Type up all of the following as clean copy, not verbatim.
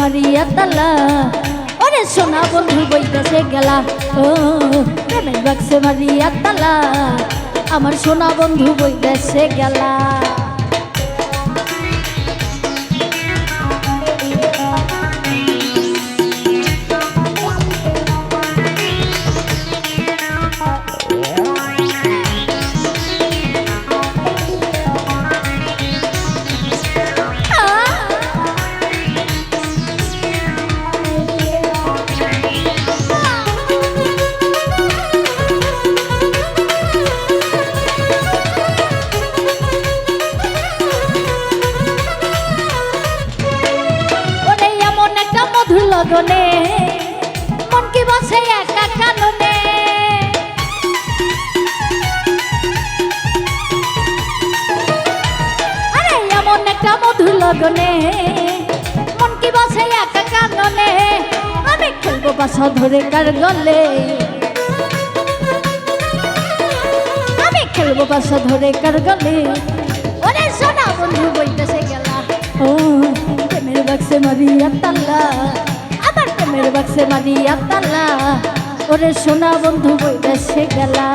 মারিয়া তালা ওরে সোনা বন্ধু বইতেছে গেলা ও প্রেমের বাক্সে মারিয়া তালা আমার সোনা বন্ধু বইতেছে গেলা লগনে মন কি বসে একা কাননে আরে এমন একটা মধুর লগনে মন কি বসে একা কাননে আমি খেলবো বাসা ধরে কার গলে আমি খেলবো বাসা ধরে কার গলে ওরে সোনা বন্ধু বইতেছে গেলা ও প্রেমের বাক্সে মারিয়া তালা প্রেমের বাক্সে মারিয়া তালা ওরে সোনা বন্ধু বইতেছে গেলা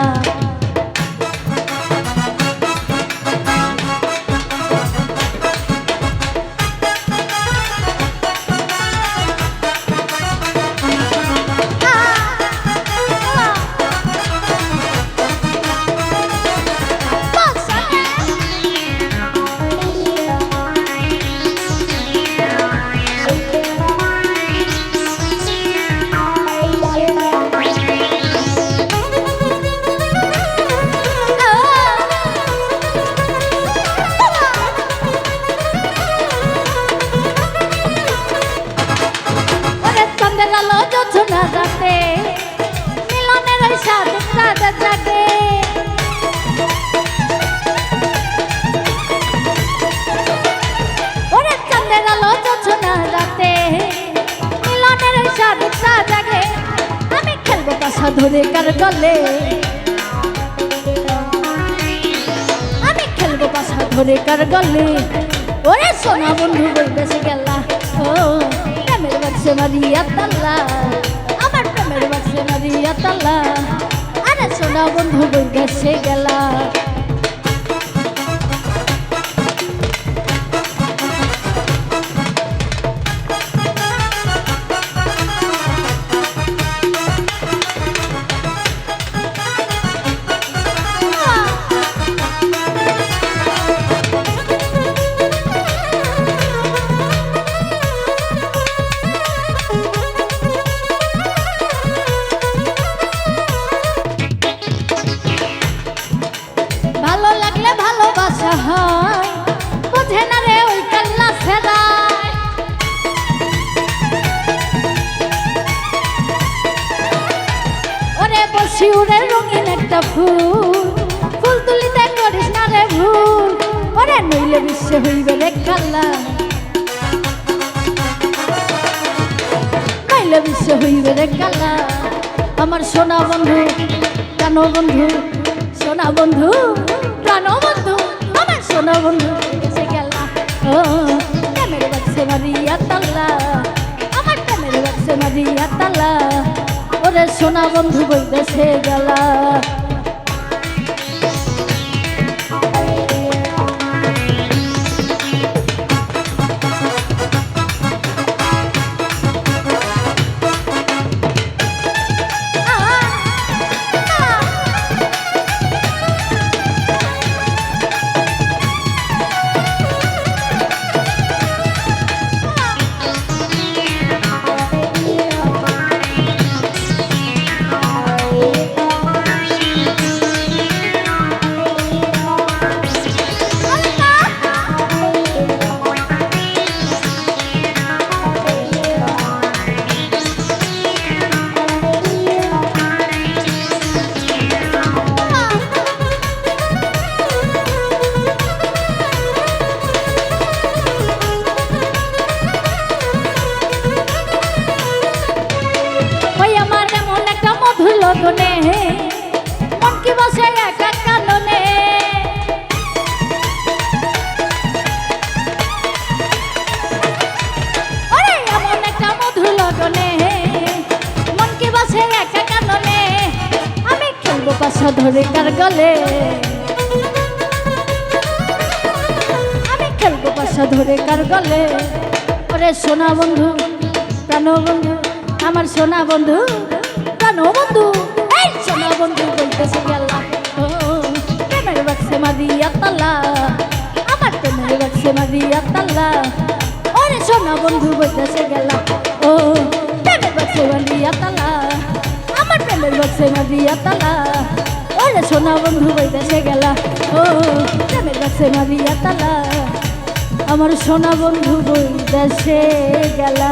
ধরে কার গলে আমি খেলবো বাসা ধরে কার গলে ওরে সোনা বন্ধু বইতেছে গেলা ও প্রেমের বাক্সে মারিয়া তালা আমার প্রেমের বাক্সে মারিয়া তালা আরে সোনা বন্ধু বইতেছে গেলা ভালোবাসা হয় বোঝে না রে ওই কাল্লা ফেরায় ওরে বসি উড়ে রঙিন একটা ফুল ফুল তুলিতে করিস না রে ভুল ওরে নইলে বিশ্বে হইবে রে কাল্লা নইলে বিশ্বে হইবে রে কাল্লা আমার সোনা বন্ধু প্রাণ বন্ধু সোনা বন্ধু প্রাণ বন্ধু আমার সোনা বন্ধু এসে গেলা ও প্রেমের বাক্সে মারিয়া তালা আমার প্রেমের বাক্সে মারিয়া তালা ওরে সোনা বন্ধু বইতেছে গেলা বাসা ধরে কার গলে, আমি খেলবো বাসা ধরে কার গলে। ওরে সোনা বন্ধু প্রাণ বন্ধু, আমার সোনা বন্ধু প্রাণ বন্ধু, এই সোনা বন্ধু বলতেছে গেলা ও প্রেমের বাক্সে মারিয়া তালা, আমার প্রেমের বাক্সে মারিয়া তালা। ওরে সোনা বন্ধু বলতেছে গেলা ও প্রেমের বাক্সে মারিয়া তালা, আমার প্রেমের বাক্সে মারিয়া তালা। ওরে সোনা বন্ধু বলতেছে গেলা ও প্রেমের বাক্সে মারিয়া তালা, আমার সোনা বন্ধু বলতেছে গেলা।